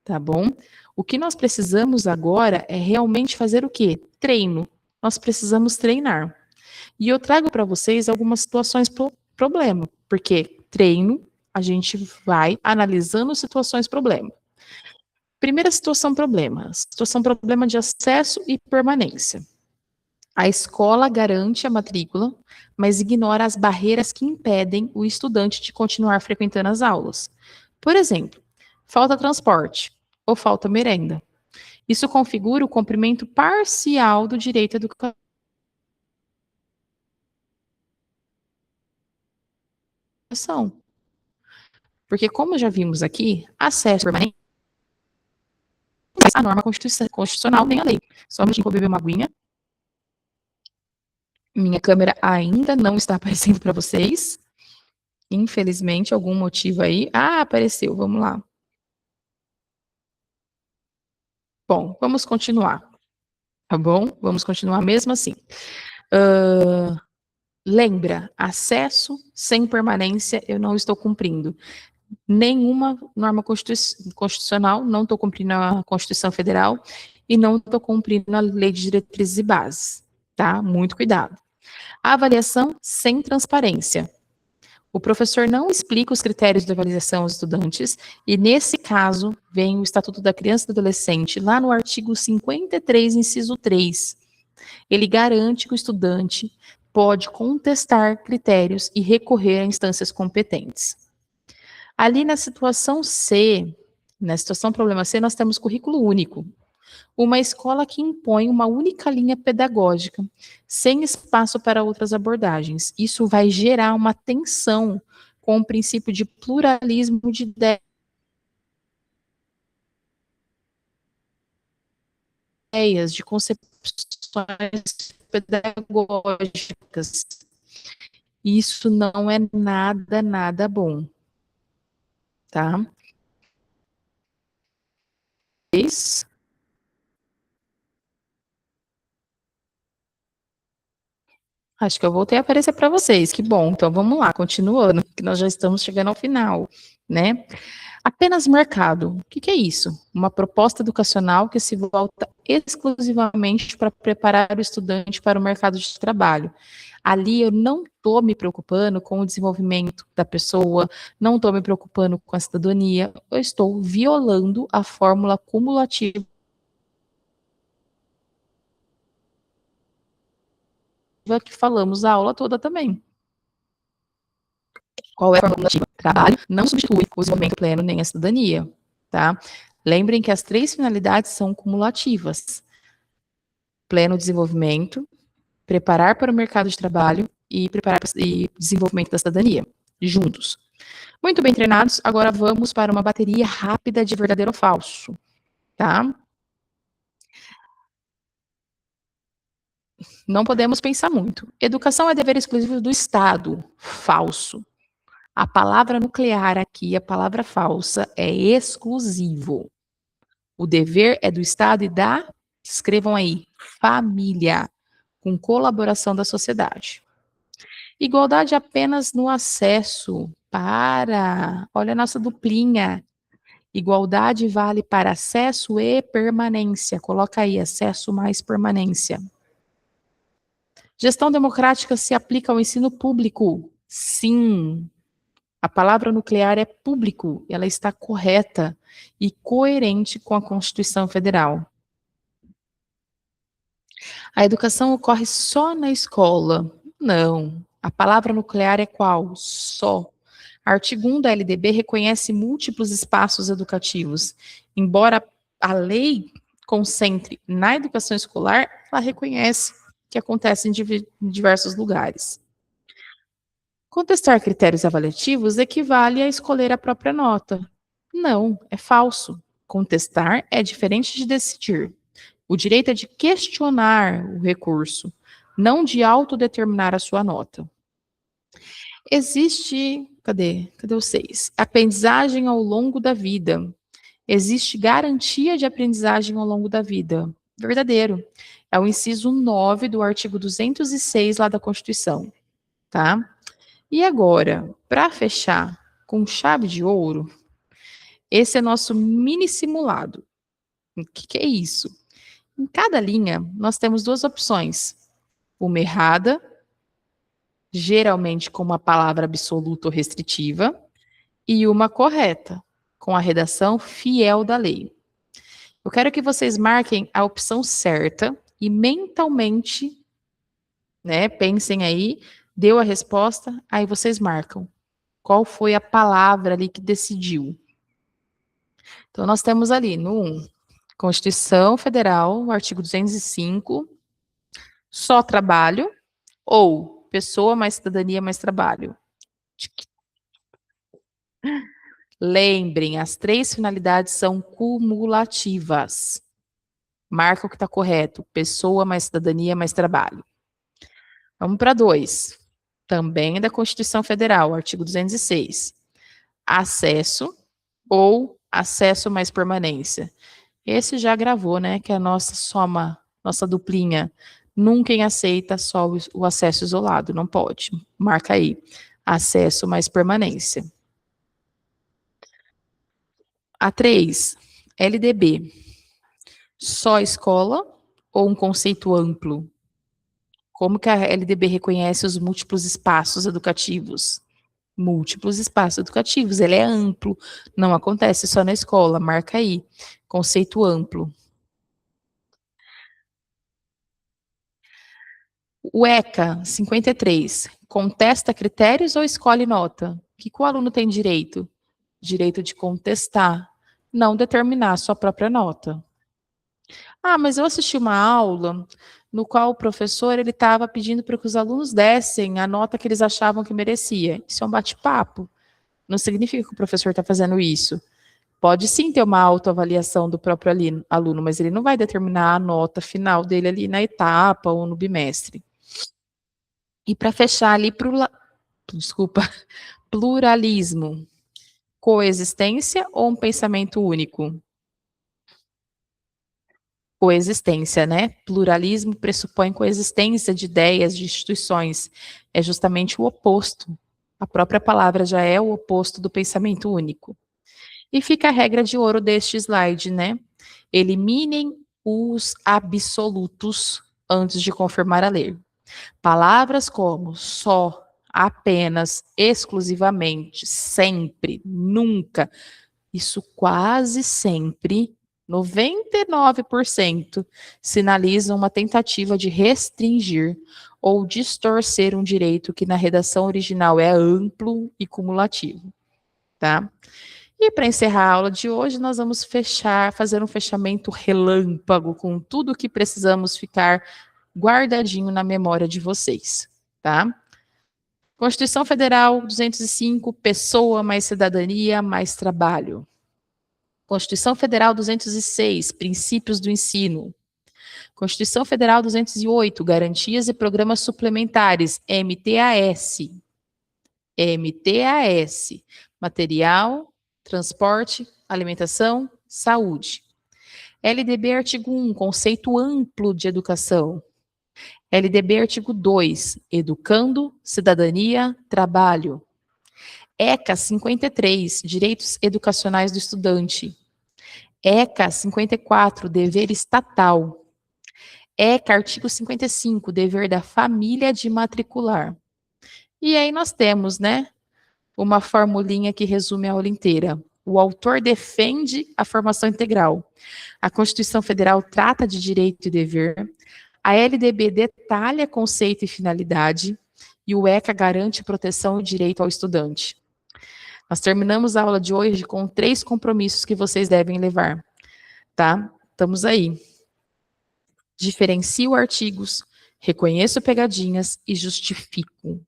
Speaker 1: tá bom? O que nós precisamos agora é realmente fazer o quê? Treino. Nós precisamos treinar. E eu trago para vocês algumas situações problema, porque treino, a gente vai analisando situações problema. Primeira situação problema de acesso e permanência. A escola garante a matrícula, mas ignora as barreiras que impedem o estudante de continuar frequentando as aulas. Por exemplo, falta transporte ou falta merenda. Isso configura o cumprimento parcial do direito à educação. Porque, como já vimos aqui, acesso permanente a norma constitucional nem a lei. Só um minutinho que eu vou beber uma aguinha. Minha câmera ainda não está aparecendo para vocês. Infelizmente, algum motivo aí. Ah, apareceu, vamos lá. Bom, vamos continuar. Tá bom? Vamos continuar mesmo assim. Lembra, acesso sem permanência eu não estou cumprindo. Nenhuma norma constitucional, não estou cumprindo a Constituição Federal e não estou cumprindo a Lei de Diretrizes e Bases, tá? Muito cuidado. Avaliação sem transparência. O professor não explica os critérios de avaliação aos estudantes e, nesse caso, vem o Estatuto da Criança e do Adolescente, lá no artigo 53, inciso 3. Ele garante que o estudante pode contestar critérios e recorrer a instâncias competentes. Ali na situação C, na situação problema C, nós temos currículo único. Uma escola que impõe uma única linha pedagógica, sem espaço para outras abordagens. Isso vai gerar uma tensão com o princípio de pluralismo de ideias, de concepções pedagógicas. Isso não é nada bom, tá? Acho que eu voltei a aparecer para vocês, que bom. Então vamos lá, continuando, que nós já estamos chegando ao final, né? Apenas mercado. O que é isso? Uma proposta educacional que se volta exclusivamente para preparar o estudante para o mercado de trabalho. Ali eu não estou me preocupando com o desenvolvimento da pessoa, não estou me preocupando com a cidadania, eu estou violando a fórmula cumulativa que falamos a aula toda também. Qual é a fórmula cumulativa? Trabalho não substitui o desenvolvimento pleno nem a cidadania, tá? Lembrem que as 3 finalidades são cumulativas. Pleno desenvolvimento, preparar para o mercado de trabalho e preparar e desenvolvimento da cidadania, juntos. Muito bem treinados, agora vamos para uma bateria rápida de verdadeiro ou falso, tá? Não podemos pensar muito. Educação é dever exclusivo do Estado. Falso. A palavra nuclear aqui, a palavra falsa, é exclusivo. O dever é do Estado e da, escrevam aí, família, com colaboração da sociedade. Igualdade apenas no acesso. Olha a nossa duplinha. Igualdade vale para acesso e permanência. Coloca aí, acesso mais permanência. Gestão democrática se aplica ao ensino público? Sim. A palavra nuclear é público, ela está correta e coerente com a Constituição Federal. A educação ocorre só na escola? Não. A palavra nuclear é qual? Só. Artigo 1 da LDB reconhece múltiplos espaços educativos. Embora a lei concentre na educação escolar, ela reconhece que acontece em diversos lugares. Contestar critérios avaliativos equivale a escolher a própria nota. Não, é falso. Contestar é diferente de decidir. O direito é de questionar o recurso, não de autodeterminar a sua nota. Existe, cadê o 6? Aprendizagem ao longo da vida. Existe garantia de aprendizagem ao longo da vida. Verdadeiro. É o inciso 9 do artigo 206 lá da Constituição, tá? E agora, para fechar com chave de ouro, esse é nosso mini simulado. O que é isso? Em cada linha, nós temos duas opções. Uma errada, geralmente com uma palavra absoluta ou restritiva, e uma correta, com a redação fiel da lei. Eu quero que vocês marquem a opção certa e mentalmente, né, pensem aí, deu a resposta, aí vocês marcam. Qual foi a palavra ali que decidiu? Então, nós temos ali no 1, Constituição Federal, artigo 205, só trabalho, ou pessoa mais cidadania mais trabalho. Lembrem, as 3 finalidades são cumulativas. Marca o que está correto. Pessoa mais cidadania mais trabalho. Vamos para 2. Também é da Constituição Federal, artigo 206. Acesso ou acesso mais permanência. Esse já gravou, né? Que é a nossa soma, nossa duplinha. Nunca aceita só o acesso isolado, não pode. Marca aí. Acesso mais permanência. A 3, LDB. Só escola ou um conceito amplo? Como que a LDB reconhece os múltiplos espaços educativos? Múltiplos espaços educativos, ele é amplo, não acontece só na escola, marca aí. Conceito amplo. O ECA 53, contesta critérios ou escolhe nota? O que o aluno tem direito? Direito de contestar, não determinar sua própria nota. Ah, mas eu assisti uma aula no qual o professor ele estava pedindo para que os alunos dessem a nota que eles achavam que merecia. Isso é um bate-papo. Não significa que o professor está fazendo isso. Pode sim ter uma autoavaliação do próprio aluno, mas ele não vai determinar a nota final dele ali na etapa ou no bimestre. E para fechar ali, pluralismo. Coexistência ou um pensamento único? Coexistência, né? Pluralismo pressupõe coexistência de ideias, de instituições. É justamente o oposto. A própria palavra já é o oposto do pensamento único. E fica a regra de ouro deste slide, né? Eliminem os absolutos antes de confirmar a lei. Palavras como só, apenas, exclusivamente, sempre, nunca, isso quase sempre, 99%, sinalizam uma tentativa de restringir ou distorcer um direito que na redação original é amplo e cumulativo, tá? E para encerrar a aula de hoje, nós vamos fazer um fechamento relâmpago com tudo o que precisamos ficar guardadinho na memória de vocês, tá? Constituição Federal 205, pessoa mais cidadania mais trabalho. Constituição Federal 206, princípios do ensino. Constituição Federal 208, garantias e programas suplementares, MTAS. MTAS, material, transporte, alimentação, saúde. LDB artigo 1, conceito amplo de educação. LDB artigo 2, educando, cidadania, trabalho. ECA 53, direitos educacionais do estudante. ECA 54, dever estatal. ECA artigo 55, dever da família de matricular. E aí nós temos, né, uma formulinha que resume a aula inteira. O autor defende a formação integral. A Constituição Federal trata de direito e dever. A LDB detalha conceito e finalidade. E o ECA garante proteção e direito ao estudante. Nós terminamos a aula de hoje com 3 compromissos que vocês devem levar, tá? Estamos aí. Diferencio artigos, reconheço pegadinhas e justifico,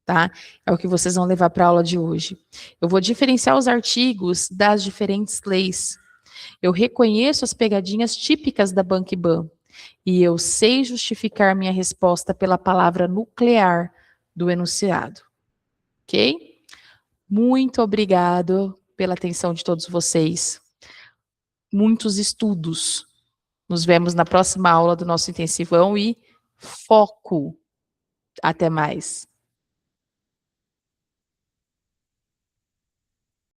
Speaker 1: tá? É o que vocês vão levar para a aula de hoje. Eu vou diferenciar os artigos das diferentes leis. Eu reconheço as pegadinhas típicas da Bank-Ban. E eu sei justificar minha resposta pela palavra nuclear do enunciado. Ok? Muito obrigado pela atenção de todos vocês. Muitos estudos. Nos vemos na próxima aula do nosso intensivão e foco. Até mais.